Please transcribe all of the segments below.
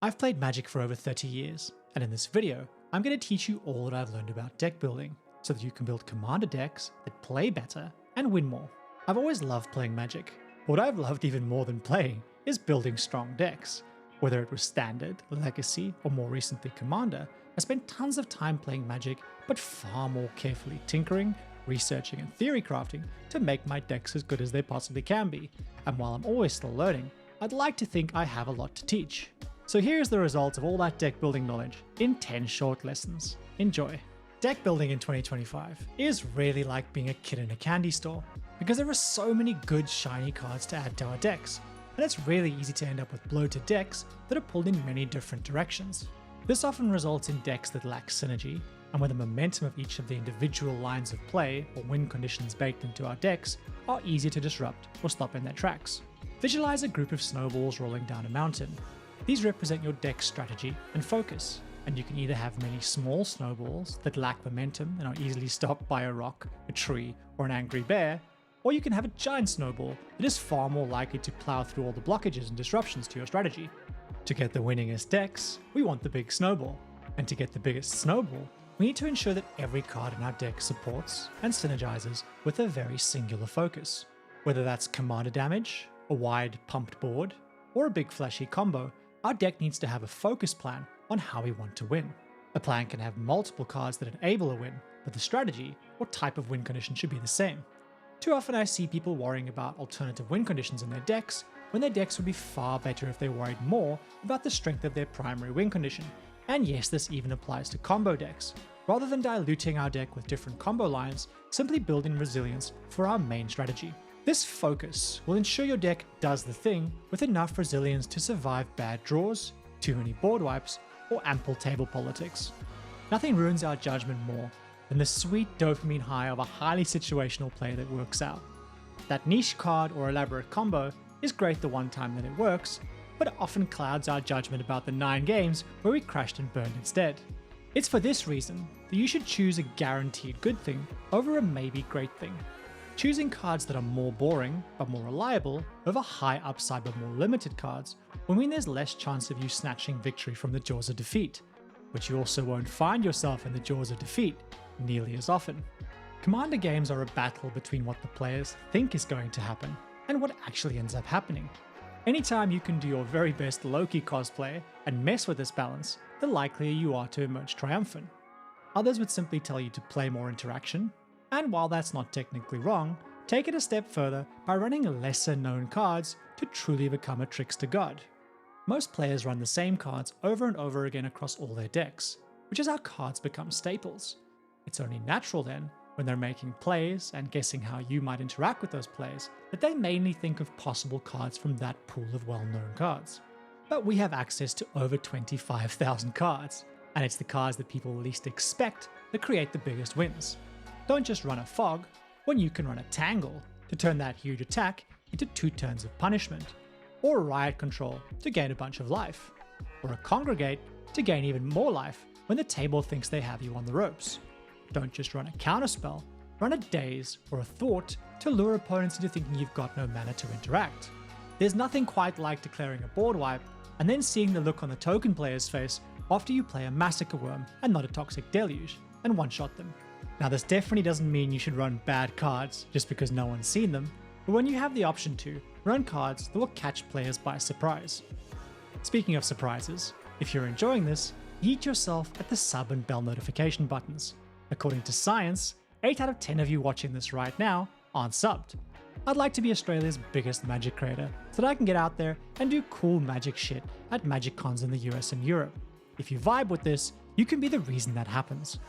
I've played Magic for over 30 years, and in this video, I'm going to teach you all that I've learned about deck building, so that you can build commander decks that play better and win more. I've always loved playing Magic. What I've loved even more than playing is building strong decks. Whether it was Standard, Legacy, or more recently Commander, I spent tons of time playing Magic, but far more carefully tinkering, researching, and theory crafting to make my decks as good as they possibly can be. And while I'm always still learning, I'd like to think I have a lot to teach. So here's the result of all that deck building knowledge in 10 short lessons. Enjoy. Deck building in 2025 is really like being a kid in a candy store, because there are so many good shiny cards to add to our decks, and it's really easy to end up with bloated decks that are pulled in many different directions. This often results in decks that lack synergy, and where the momentum of each of the individual lines of play or win conditions baked into our decks are easier to disrupt or stop in their tracks. Visualize a group of snowballs rolling down a mountain. These represent your deck's strategy and focus, and you can either have many small snowballs that lack momentum and are easily stopped by a rock, a tree, or an angry bear, or you can have a giant snowball that is far more likely to plow through all the blockages and disruptions to your strategy. To get the winningest decks, we want the big snowball, and to get the biggest snowball, we need to ensure that every card in our deck supports and synergizes with a very singular focus. Whether that's commander damage, a wide pumped board, or a big flashy combo, our deck needs to have a focus plan on how we want to win. A plan can have multiple cards that enable a win, but the strategy or type of win condition should be the same. Too often I see people worrying about alternative win conditions in their decks, when their decks would be far better if they worried more about the strength of their primary win condition. And yes, this even applies to combo decks. Rather than diluting our deck with different combo lines, simply build in resilience for our main strategy. This focus will ensure your deck does the thing with enough resilience to survive bad draws, too many board wipes, or ample table politics. Nothing ruins our judgment more than the sweet dopamine high of a highly situational play that works out. That niche card or elaborate combo is great the one time that it works, but it often clouds our judgment about the 9 games where we crashed and burned instead. It's for this reason that you should choose a guaranteed good thing over a maybe great thing. Choosing cards that are more boring but more reliable over high upside but more limited cards will mean there's less chance of you snatching victory from the jaws of defeat, but you also won't find yourself in the jaws of defeat nearly as often. Commander games are a battle between what the players think is going to happen and what actually ends up happening. Anytime you can do your very best Loki cosplay and mess with this balance, the likelier you are to emerge triumphant. Others would simply tell you to play more interaction, and while that's not technically wrong, take it a step further by running lesser known cards to truly become a trickster god. Most players run the same cards over and over again across all their decks, which is how cards become staples. It's only natural then, when they're making plays and guessing how you might interact with those plays, that they mainly think of possible cards from that pool of well-known cards. But we have access to over 25,000 cards, and it's the cards that people least expect that create the biggest wins. Don't just run a fog when you can run a tangle to turn that huge attack into 2 turns of punishment, or a riot control to gain a bunch of life, or a congregate to gain even more life when the table thinks they have you on the ropes. Don't just run a counterspell, run a daze or a thought to lure opponents into thinking you've got no mana to interact. There's nothing quite like declaring a board wipe and then seeing the look on the token player's face after you play a massacre worm and not a toxic deluge and one-shot them. Now this definitely doesn't mean you should run bad cards just because no one's seen them, but when you have the option to, run cards that will catch players by surprise. Speaking of surprises, if you're enjoying this, yeet yourself at the sub and bell notification buttons. According to science, 8 out of 10 of you watching this right now aren't subbed. I'd like to be Australia's biggest Magic creator so that I can get out there and do cool Magic shit at Magic cons in the US and Europe. If you vibe with this, you can be the reason that happens.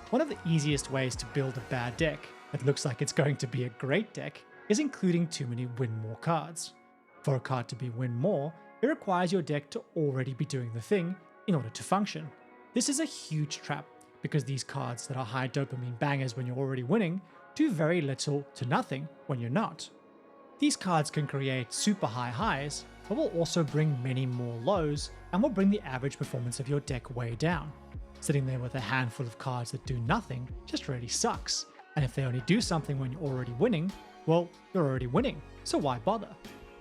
One of the easiest ways to build a bad deck that looks like it's going to be a great deck is including too many win more cards. For a card to be win more, it requires your deck to already be doing the thing in order to function. This is a huge trap because these cards that are high dopamine bangers when you're already winning do very little to nothing when you're not. These cards can create super high highs, but will also bring many more lows and will bring the average performance of your deck way down. Sitting there with a handful of cards that do nothing just really sucks, and if they only do something when you're already winning, well, you're already winning, so why bother?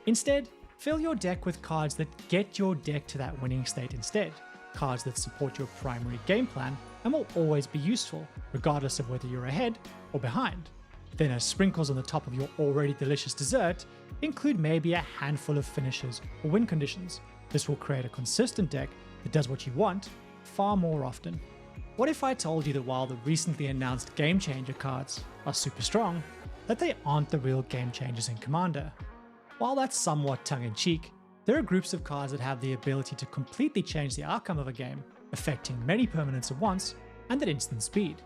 Instead, Fill your deck with cards that get your deck to that winning state instead, cards that support your primary game plan and will always be useful, regardless of whether you're ahead or behind. Then as sprinkles on the top of your already delicious dessert, include maybe a handful of finishes or win conditions. This will create a consistent deck that does what you want far more often. What if I told you that while the recently announced Game Changer cards are super strong, that they aren't the real game changers in Commander? While that's somewhat tongue-in-cheek, there are groups of cards that have the ability to completely change the outcome of a game, affecting many permanents at once and at instant speed.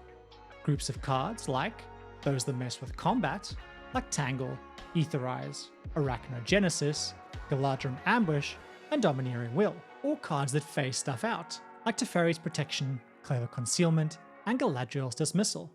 Groups of cards like those that mess with combat, like Tangle, Aetherize, Arachnogenesis, Galadrim Ambush, and Domineering Will, or cards that phase stuff out, like Teferi's Protection, Clever Concealment, and Galadriel's Dismissal.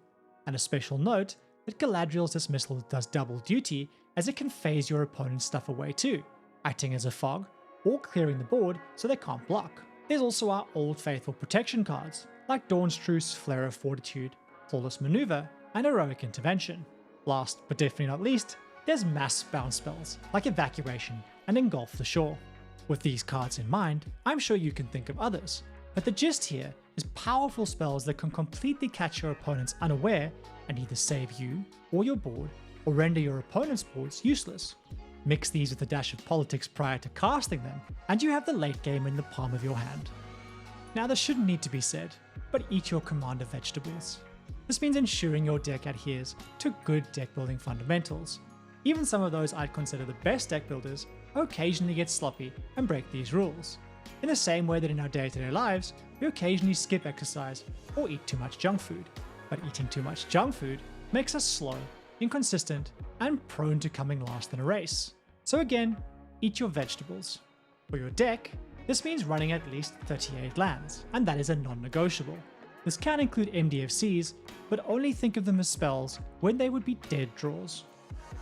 And a special note that Galadriel's Dismissal does double duty as it can phase your opponent's stuff away too, acting as a fog or clearing the board so they can't block. There's also our Old Faithful protection cards, like Dawn's Truce, Flare of Fortitude, Flawless Maneuver, and Heroic Intervention. Last but definitely not least, there's mass bounce spells like Evacuation and Engulf the Shore. With these cards in mind, I'm sure you can think of others, but the gist here is powerful spells that can completely catch your opponents unaware and either save you or your board or render your opponent's boards useless. Mix these with a dash of politics prior to casting them, and you have the late game in the palm of your hand. Now this shouldn't need to be said, but eat your commander vegetables. This means ensuring your deck adheres to good deck building fundamentals. Even some of those I'd consider the best deck builders occasionally get sloppy and break these rules. In the same way that in our day-to-day lives, we occasionally skip exercise or eat too much junk food. But eating too much junk food makes us slow, inconsistent, and prone to coming last in a race. So again, eat your vegetables. For your deck, this means running at least 38 lands, and that is a non-negotiable. This can include MDFCs, but only think of them as spells when they would be dead draws.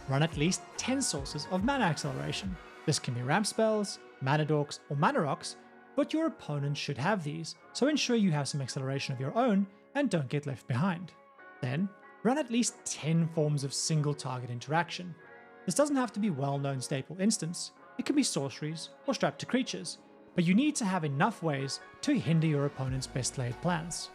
Run at least 10 sources of mana acceleration. This can be ramp spells, mana dorks, or mana rocks, but your opponent should have these, so ensure you have some acceleration of your own and don't get left behind. Then, run at least 10 forms of single target interaction. This doesn't have to be well-known staple instants, it can be sorceries or strapped to creatures, but you need to have enough ways to hinder your opponent's best laid plans.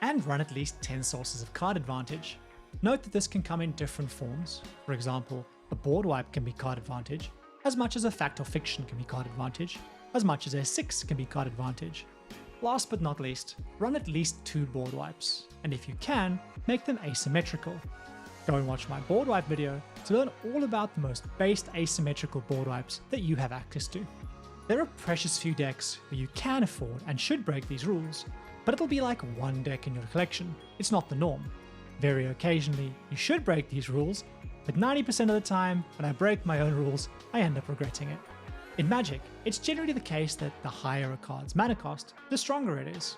And run at least 10 sources of card advantage. Note that this can come in different forms. For example, a board wipe can be card advantage, as much as a fact or fiction can be card advantage, as much as a 6 can be card advantage. Last but not least, run at least 2 board wipes, and if you can, make them asymmetrical. Go and watch my board wipe video to learn all about the most based asymmetrical board wipes that you have access to. There are precious few decks where you can afford and should break these rules, but it'll be like one deck in your collection. It's not the norm. Very occasionally, you should break these rules, but 90% of the time, when I break my own rules, I end up regretting it. In Magic, it's generally the case that the higher a card's mana cost, the stronger it is.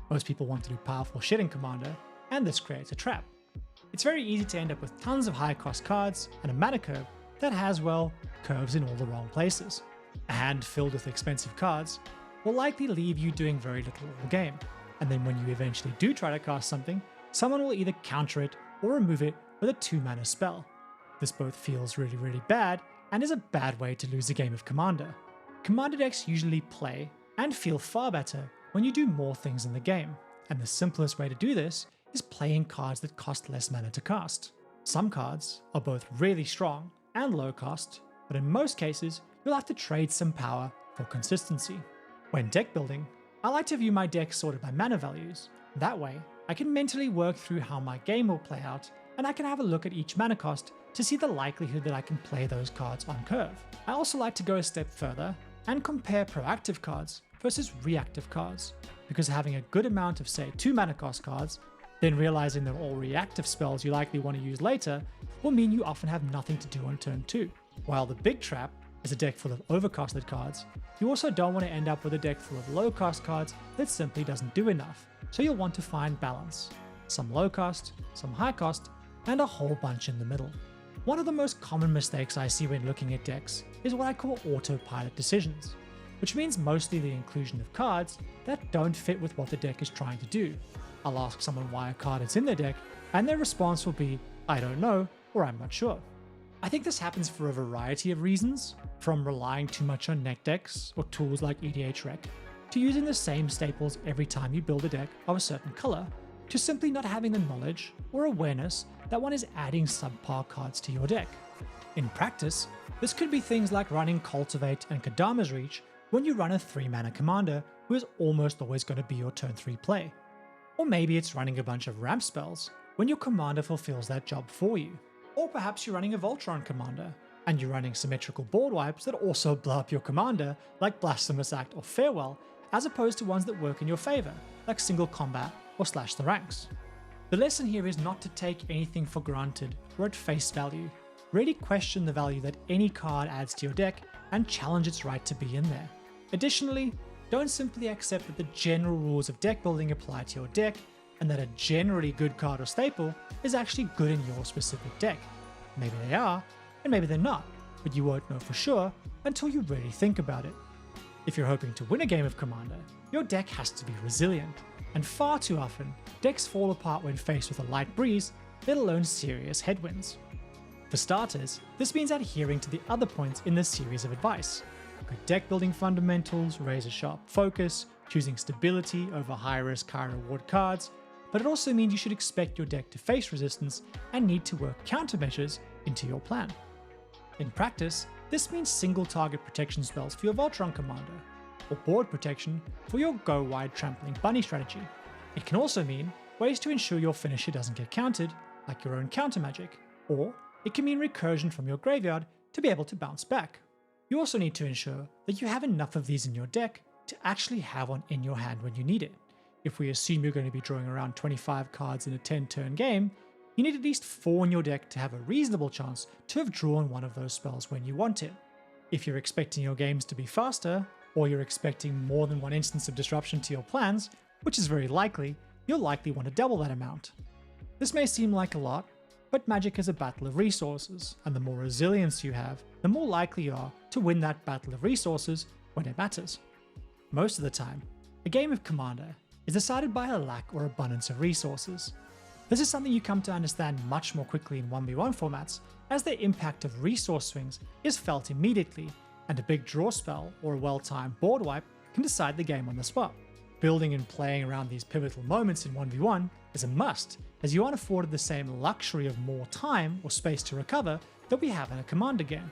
Most people want to do powerful shit in Commander, and this creates a trap. It's very easy to end up with tons of high cost cards and a mana curve that has, well, curves in all the wrong places. A hand filled with expensive cards will likely leave you doing very little all game, and then when you eventually do try to cast something, someone will either counter it or remove it with a 2-mana spell. This both feels really bad and is a bad way to lose a game of Commander. Commander decks usually play and feel far better when you do more things in the game, and the simplest way to do this is playing cards that cost less mana to cast. Some cards are both really strong and low cost, but in most cases, you'll have to trade some power for consistency. When deck building, I like to view my deck sorted by mana values. That way, I can mentally work through how my game will play out, and I can have a look at each mana cost to see the likelihood that I can play those cards on curve. I also like to go a step further and compare proactive cards versus reactive cards, because having a good amount of say 2 mana cost cards, then realizing they're all reactive spells you likely want to use later, will mean you often have nothing to do on turn 2. While the big trap is a deck full of overcasted cards, you also don't want to end up with a deck full of low cost cards that simply doesn't do enough, so you'll want to find balance. Some low cost, some high cost, and a whole bunch in the middle. One of the most common mistakes I see when looking at decks is what I call autopilot decisions, which means mostly the inclusion of cards that don't fit with what the deck is trying to do. I'll ask someone why a card is in their deck, and their response will be, I don't know, or I'm not sure. I think this happens for a variety of reasons, from relying too much on neck decks or tools like EDHREC, to using the same staples every time you build a deck of a certain color, to simply not having the knowledge or awareness that one is adding subpar cards to your deck. In practice, this could be things like running Cultivate and Kadama's Reach when you run a 3-mana commander who is almost always going to be your turn 3 play. Or maybe it's running a bunch of ramp spells when your commander fulfills that job for you. Or perhaps you're running a Voltron commander, and you're running symmetrical board wipes that also blow up your commander, like Blasphemous Act or Farewell, as opposed to ones that work in your favour, like Single Combat or Slash the Ranks. The lesson here is not to take anything for granted or at face value. Really question the value that any card adds to your deck and challenge its right to be in there. Additionally, don't simply accept that the general rules of deck building apply to your deck, and that a generally good card or staple is actually good in your specific deck. Maybe they are, and maybe they're not, but you won't know for sure until you really think about it. If you're hoping to win a game of Commander, your deck has to be resilient, and far too often, decks fall apart when faced with a light breeze, let alone serious headwinds. For starters, this means adhering to the other points in this series of advice. Good deck building fundamentals, razor-sharp focus, choosing stability over high-risk, high-reward cards, but it also means you should expect your deck to face resistance and need to work countermeasures into your plan. In practice, this means single target protection spells for your Voltron commander, or board protection for your go wide trampling bunny strategy. It can also mean ways to ensure your finisher doesn't get countered, like your own counter magic, or it can mean recursion from your graveyard to be able to bounce back. You also need to ensure that you have enough of these in your deck to actually have one in your hand when you need it. If we assume you're going to be drawing around 25 cards in a 10-turn game, you need at least 4 in your deck to have a reasonable chance to have drawn one of those spells when you want it. If you're expecting your games to be faster, or you're expecting more than one instance of disruption to your plans, which is very likely, you'll likely want to double that amount. This may seem like a lot, but Magic is a battle of resources, and the more resilience you have, the more likely you are to win that battle of resources when it matters. Most of the time, a game of Commander is decided by a lack or abundance of resources. This is something you come to understand much more quickly in 1v1 formats, as the impact of resource swings is felt immediately, and a big draw spell or a well-timed board wipe can decide the game on the spot. Building and playing around these pivotal moments in 1v1 is a must, as you aren't afforded the same luxury of more time or space to recover that we have in a Commander game.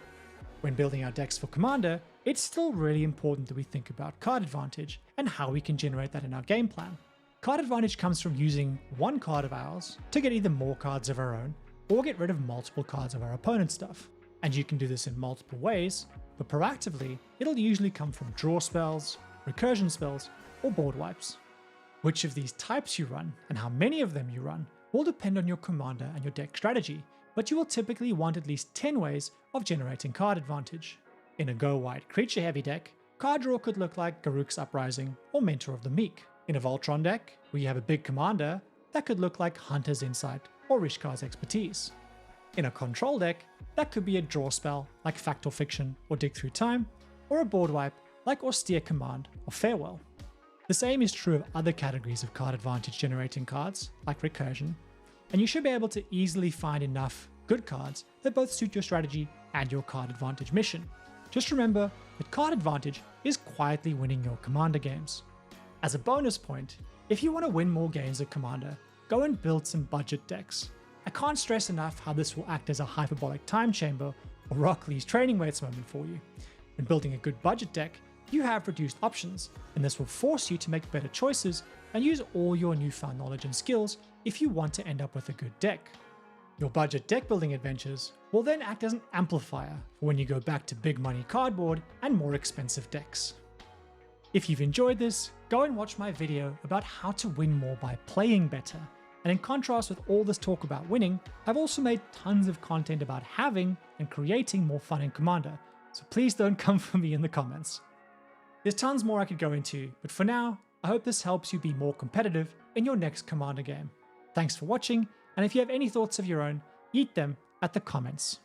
When building our decks for Commander, it's still really important that we think about card advantage and how we can generate that in our game plan. Card advantage comes from using one card of ours to get either more cards of our own or get rid of multiple cards of our opponent's stuff. And you can do this in multiple ways, but proactively, it'll usually come from draw spells, recursion spells, or board wipes. Which of these types you run and how many of them you run will depend on your commander and your deck strategy, but you will typically want at least 10 ways of generating card advantage. In a go-wide creature-heavy deck, card draw could look like Garruk's Uprising or Mentor of the Meek. In a Voltron deck, where you have a big commander, that could look like Hunter's Insight or Rishkar's Expertise. In a control deck, that could be a draw spell like Fact or Fiction or Dig Through Time, or a board wipe like Austere Command or Farewell. The same is true of other categories of card advantage generating cards, like Recursion, and you should be able to easily find enough good cards that both suit your strategy and your card advantage mission. Just remember that card advantage is quietly winning your Commander games. As a bonus point, if you want to win more games of Commander, go and build some budget decks. I can't stress enough how this will act as a hyperbolic time chamber or Rock Lee's training weights moment for you. When building a good budget deck, you have reduced options, and this will force you to make better choices and use all your newfound knowledge and skills if you want to end up with a good deck. Your budget deck building adventures will then act as an amplifier for when you go back to big money cardboard and more expensive decks. If you've enjoyed this, go and watch my video about how to win more by playing better. And in contrast with all this talk about winning, I've also made tons of content about having and creating more fun in Commander, so please don't come for me in the comments. There's tons more I could go into, but for now, I hope this helps you be more competitive in your next Commander game. Thanks for watching, and if you have any thoughts of your own, eat them at the comments.